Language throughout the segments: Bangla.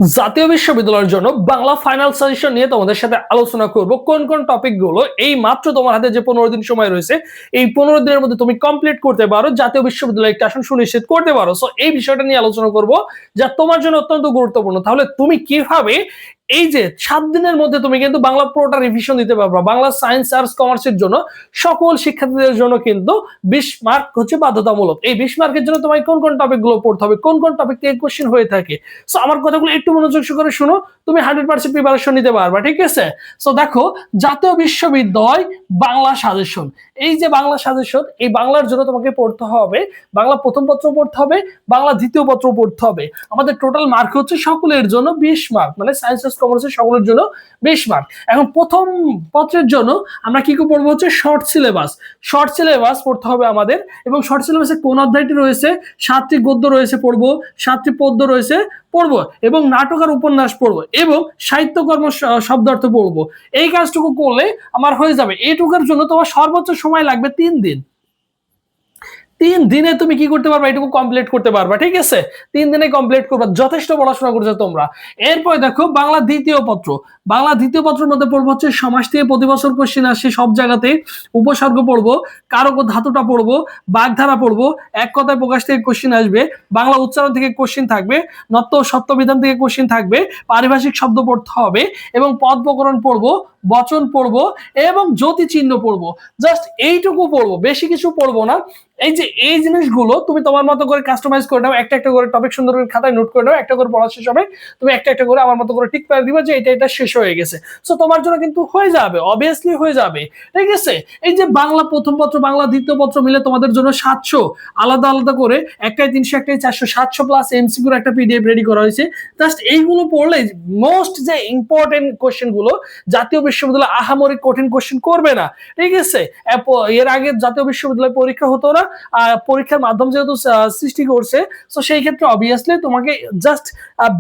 জাতীয় বিশ্ববিদ্যালয়ের জন্য বাংলা ফাইনাল সাজেশন নিয়ে তোমাদের সাথে আলোচনা করব কোন কোন টপিক গুলো এই মাত্র তোমার হাতে যে 15 দিন সময় রয়েছে এই 15 দিনের মধ্যে তুমি কমপ্লিট করতে পারো, জাতীয় বিশ্ববিদ্যালয়ে একটা আসন সুনিশ্চিত করতে পারো। সো এই বিষয়টা নিয়ে আলোচনা করব যা তোমার জন্য অত্যন্ত গুরুত্বপূর্ণ। তাহলে তুমি কিভাবে এই যে 7 দিনের মধ্যে তুমি কিন্তু বাংলা পুরোটা রিভিশন দিতে পারবা। বাংলা, সায়েন্স, আর্টস, কমার্সের জন্য সকল শিক্ষার্থীদের জন্য কিন্তু 20 মার্ক হচ্ছে বাধ্যতামূলক। এই 20 মার্কের জন্য তোমায় কোন কোন টপিক গুলো পড়তে হবে, কোন কোন টপিক থেকে কোশ্চেন হয়ে থাকে। সো আমার কথাগুলো একটু মনোযোগ সহকারে শুনো, তুমি 100% প্রিপারেশন নিতে পারবা, ঠিক আছে? সো দেখো, জাতীয় বিশ্ববিদ্যালয় বাংলা সাজেশন, এই যে বাংলা সাজেশন, এই বাংলার জন্য তোমাকে পড়তে হবে বাংলা প্রথম পত্র পড়তে হবে, বাংলা দ্বিতীয় পত্র পড়তে হবে। আমাদের টোটাল মার্ক হচ্ছে সকলের জন্য 20 মার্ক, মানে সায়েন্স, কমার্সের সকলের জন্য 20 মার্ক। এখন প্রথম পত্রের জন্য আমরা কি পড়বো হচ্ছে শর্ট সিলেবাস। শর্ট সিলেবাস পড়তে হবে আমাদের, এবং শর্ট সিলেবাসে কোন অধ্যায়টি রয়েছে? 7টি গদ্য রয়েছে পড়বো, 7টি পদ্য রয়েছে পড়বো, এবং নাটক আর উপন্যাস পড়বো, এবং সাহিত্যকর্ম শব্দার্থ পড়বো। এই কাজটুকু করলে আমার হয়ে যাবে। এইটুকুর জন্য তোমার সর্বোচ্চ সময় লাগবে 3 দিন। 3 দিনে তুমি কি করতে পারবা? এটুকু কমপ্লিট করতে পারবা, ঠিক আছে? 3 দিনে কমপ্লিট করবা, যথেষ্ট পড়াশোনা করছো তোমরা। এরপরে দেখো বাংলা দ্বিতীয় পত্র। বাংলা দ্বিতীয় পত্রের মধ্যে পড়বো হচ্ছে সমাস থেকে প্রতি বছর কোশ্চেন আসে সব জায়গাতে, উপসর্গ পড়বো, কারক ও ধাতুটা পড়বো, বাগধারা পড়বো, এক কথায় প্রকাশ থেকে কোশ্চেন আসবে, বাংলা উচ্চারণ থেকে কোশ্চেন থাকবে, নত্য সত্য বিধান থেকে কোশ্চেন থাকবে, পারিভাষিক শব্দ পড়তে হবে, এবং পদ প্রকরণ পড়বো, বচন পড়বো, এবং জ্যোতি চিহ্ন পড়বো। জাস্ট এইটুকু পড়বো, বেশি কিছু পড়বো না। এই যে এই জিনিসগুলো তুমি তোমার মতো করে কাস্টমাইজ করে নাও, একটা একটা করে টপিক সুন্দর করে খাতায় নোট করে নাও, একটা করে পড়া শেষ হবে তুমি একটা একটা করে আমার মতো করে টিক করে দিবা যে এটা শেষ হয়ে গেছে। সো তোমার জন্য কিন্তু হয়ে যাবে, অবভিয়াসলি হয়ে যাবে, ঠিক আছে? এই যে বাংলা প্রথম পত্র, বাংলা দ্বিতীয় পত্র মিলে তোমাদের জন্য 700, আলাদা আলাদা করে একটাই 300, একটাই 400, 700 প্লাস এমসিকিউর একটা পিডিএফ রেডি করা হয়েছে। জাস্ট এইগুলো পড়লে মোস্ট যে ইম্পর্টেন্ট কোশ্চেন গুলো, জাতীয় বিশ্ববিদ্যালয় আহামরি কঠিন কোশ্চেন করবে না, ঠিক আছে? এর আগে জাতীয় বিশ্ববিদ্যালয় পরীক্ষা হতো না, পরীক্ষার মাধ্যম যেহেতু সৃষ্টি করছে, তো সেই ক্ষেত্রে অবভিয়াসলি তোমাকে জাস্ট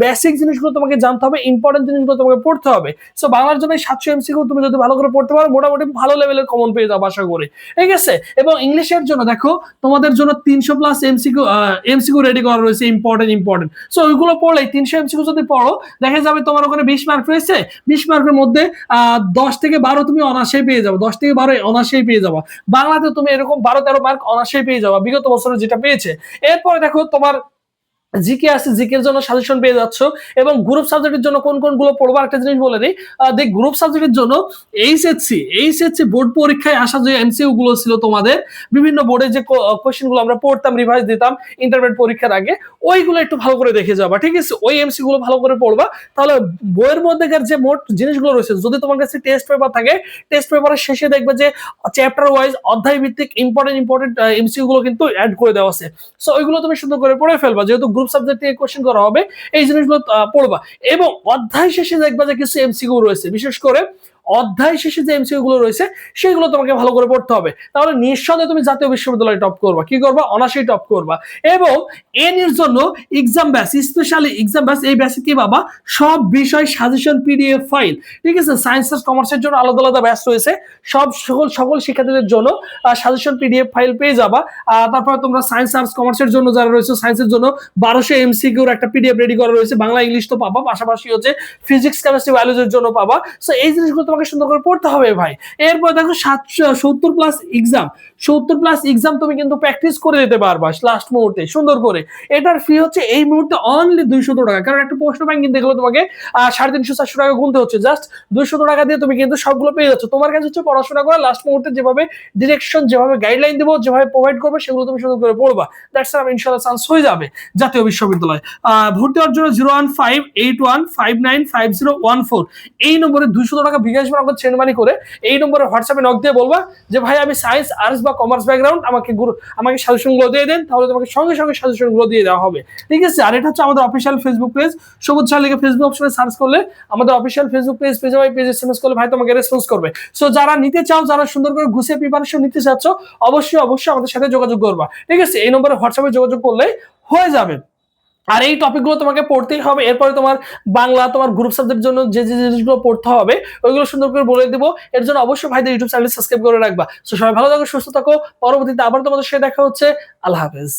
বেসিক জিনিসগুলো তোমাকে জানতে হবে, ইম্পর্টেন্ট জিনিসগুলো তোমাকে পড়তে হবে। সো বাংলার জন্য 700 এমসিকিউ তুমি যদি ভালো করে পড়তে পারো, মোটামুটি ভালো লেভেলের কমন পেয়ে যাবে আশা করি, ঠিক আছে? এবং ইংলিশের জন্য দেখো তোমাদের জন্য 300 প্লাস এমসিকিউ রেডি করা রয়েছে, ইম্পর্টেন্ট। সো ওইগুলো পড়লে 300 এমসিকিউ যদি পড়ো, দেখা যাবে তোমার ওখানে 20 মার্ক রয়েছে, 20 মার্কের মধ্যে 10 থেকে 12 তুমি অনার্সেই পেয়ে যাবে, 10 থেকে 12 অনার্সেই পেয়ে যাবে। বাংলাতে তুমি এরকম 12-13 মার্ক অনার্সেই পেয়ে যাবে বিগত বছরে যেটা পেয়েছে। এরপরে দেখো তোমার জিকে আছে, জিকের জন্য সাজেশন পেয়ে যাচ্ছ, এবং গ্রুপ সাবজেক্টের জন্য কোন কোন গুলো পড়বো একটা জিনিস বলে দিই। দেখ, গ্রুপ সাবজেক্টের জন্য এইচএসসি বোর্ড পরীক্ষায় আসা যে এমসিকিউ গুলো ছিল তোমাদের, বিভিন্ন বোর্ডে যে কোশ্চেন গুলো আমরা পড়তাম, রিভাইজ দিতাম ইন্টারমিডিয়েট পরীক্ষার আগে, ওইগুলো একটু ভালো করে দেখে যাবা, ঠিক আছে? ওই এমসিকিউ গুলো ভালো করে পড়বা, তাহলে বইয়ের মধ্যেকার যে মোট জিনিসগুলো রয়েছে, যদি তোমার কাছে টেস্ট পেপার থাকে, টেস্ট পেপারের শেষে দেখবে যে চ্যাপ্টার ওয়াইজ অধ্যায় ভিত্তিক ইম্পর্টেন্ট এমসিকিউ গুলো কিন্তু অ্যাড করে দেওয়া আছে। সো ওইগুলো তুমি সুন্দর করে পড়ে ফেলবা, যেহেতু গ্রুপ সাবজেক্ট থেকে কোশ্চেন করা হবে, এই জিনিসগুলো পড়বা। এবং অধ্যায় শেষে দেখবা যে কিছু এমসিকিউ রয়েছে, বিশেষ করে অধ্যায় শেষে যে এমসিকিউ গুলো রয়েছে সেগুলো তোমাকে ভালো করে পড়তে হবে, তাহলে নিঃসন্দেহে তুমি জাতীয় বিশ্ববিদ্যালয়ে টপ করবা। কি করবা? অনার্সেই টপ করবা। এবং এর জন্য exam batch, specially exam batch, এই ব্যাচে কি পাবা? সব বিষয় সাজেশন পিডিএফ ফাইল, ঠিক আছে? সায়েন্স আর কমার্সের জন্য আলাদা আলাদা ব্যাচ রয়েছে, সকল শিক্ষার্থীদের জন্য সাজেশন পিডিএফ ফাইল পেয়ে যাবা। তারপরে তোমরা সায়েন্স আর্টস কমার্সের জন্য যারা রয়েছে, সায়েন্সের জন্য 1200 এমসিকিউর একটা পিডিএফ রেডি করা রয়েছে, বাংলা ইংলিশ তো পাবা, পাশাপাশি হচ্ছে ফিজিক্স কেমিস্ট্রি বায়োলজির জন্য পাবা। সো এই জিনিসগুলো তোমাকে সুন্দর করে পড়তে হবে ভাই। এরপর দেখো 70 প্লাস এক্সাম, 70 প্লাস এক্সাম তুমি কিন্তু প্র্যাকটিস করে দিতে পারবা লাস্ট মুহূর্তে সুন্দর করে। এটার ফি হচ্ছে এই মুহূর্তে অনলি 200 টাকা, কারণ একটা প্রশ্ন ব্যাংক কিনতে গেলে তোমাকে 350-400 টাকা গুনতে হচ্ছে, জাস্ট 200 টাকা দিয়ে তুমি কিন্তু সবগুলো পেয়ে যাচ্ছ। তোমার কাছে হচ্ছে পড়াশোনা করা, লাস্ট মুহূর্তে যেভাবে ডিরেকশন, যেভাবে গাইডলাইন দেবো, যেভাবে প্রোভাইড করবে, সেগুলো তুমি সুন্দর করে পড়বা। দ্যাটস ইনশাআল্লাহ চান্স হয়ে যাবে জাতীয় বিশ্ববিদ্যালয়। ভর্তি হওয়ার জন্য 015815014 এই নম্বরে 200 টাকা বিকাশ আমাকে সেন্ড মানি করে এই নম্বরে হোয়াটসঅ্যাপে নক দিয়ে বলবা যে ভাই আমি সায়েন্স, আর্টস বা কমার্স ব্যাকগ্রাউন্ড, আমাকে সাজেশন গুলো দিয়ে দেন, তাহলে তোমাকে সঙ্গে সঙ্গে সাজেশন গুলো দিয়ে দেওয়া হবে, ঠিক আছে? আর এটা হচ্ছে আমাদের অফিসিয়াল ফেসবুক পেজ, সবুজ শাহ লিখে ফেসবুক অপশনে সার্চ করলে আমাদের অফিসিয়াল ফেসবুক পেজে ভাই পেজ এসএমএস করলে ভাই তোমাকে রেসপন্স করবে। সো যারা নিতে চাও, যারা সুন্দর করে গুছিয়ে প্রিপারেশন নিতে চাচ্ছ, অবশ্যই আমাদের সাথে যোগাযোগ করবা, ঠিক আছে? এই নম্বরে হোয়াটসঅ্যাপে যোগাযোগ করলে হয়ে যাবে। আর এই টপিকগুলো তোমাকে পড়তেই হবে। এরপরে তোমার বাংলা, তোমার গ্রুপ সাবজেক্টের জন্য যে জিনিসগুলো পড়তে হবে ওইগুলো সুন্দর করে বলে দেবো। এর জন্য অবশ্যই ভাইদের ইউটিউব চ্যানেল সাবস্ক্রাইব করে রাখবা। সো সবাই ভালো থাকো, সুস্থ থাকো। পরবর্তীতে আবার তোমাদের সাথে দেখা হচ্ছে। আল্লাহ হাফেজ।